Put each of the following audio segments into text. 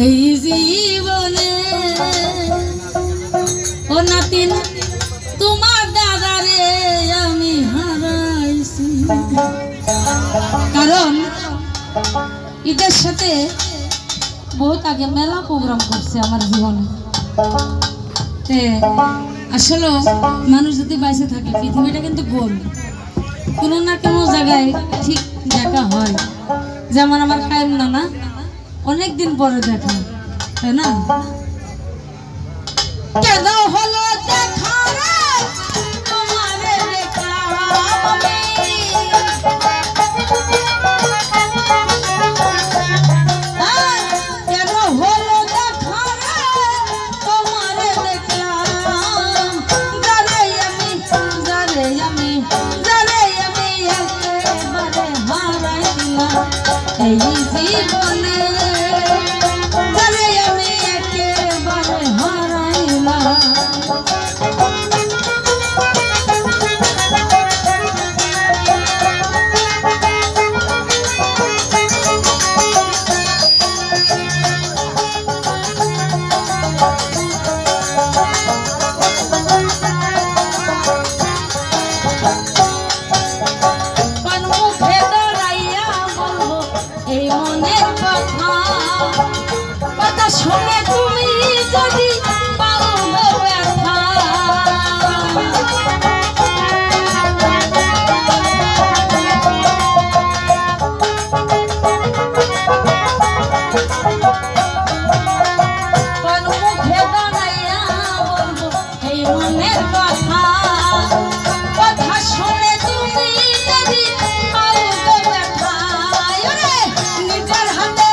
এই জীবনে ও নাতিন তোমার দাদারে আমি হারাইছি। কারণ ঈদের সাথে বহুত আগে মেলা প্রোগ্রাম করছে আমার জীবনে। আসলে মানুষ যদি বাইসে থাকে পৃথিবীটা কিন্তু গোল, কোনো না কোনো জায়গায় ঠিক দেখা হয়। যেমন আমার কায়েম নানা অনেকদিন পরে দেখা, তাই না? কেন হলো দেখা রে তোমারে দেখলাম আমি, কেন হলো দেখা রে তোমারে দেখলাম, জানে আমি জানে আমি জানে আমি একেবারে হারাই দিলাম এই জীবনে, জানে আমি একেবারে হারাইলাম। শুনে তুমি যদি পাও ব্যথা, কোন মুখে দাঁড়াইয়া বলবো এই মনের কথা, কথা শুনে তুমি যদি পাও ব্যথা, নিজের হাতে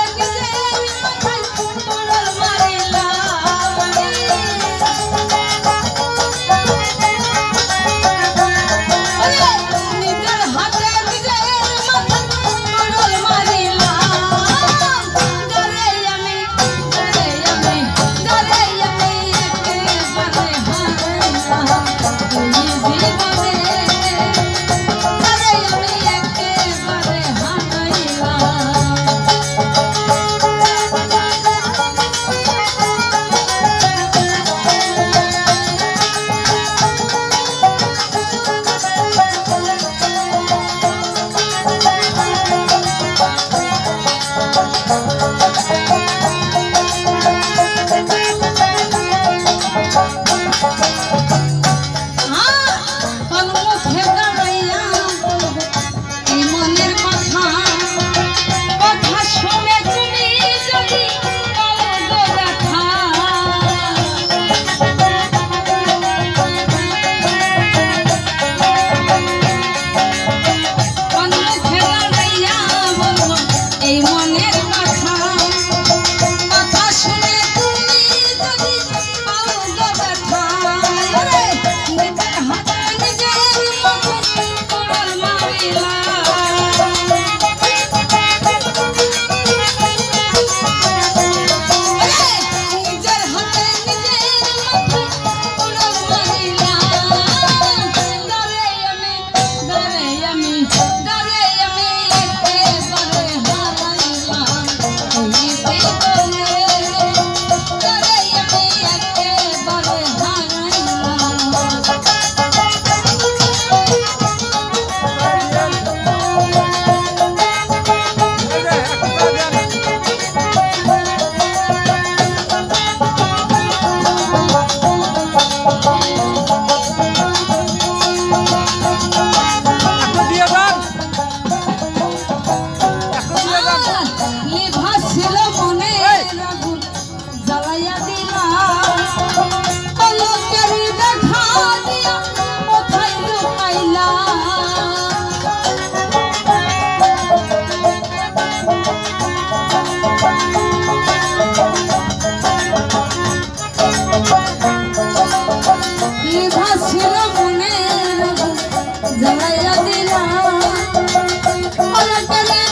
জ্বালাইয়া দিলা,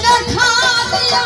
দেখা দিয়া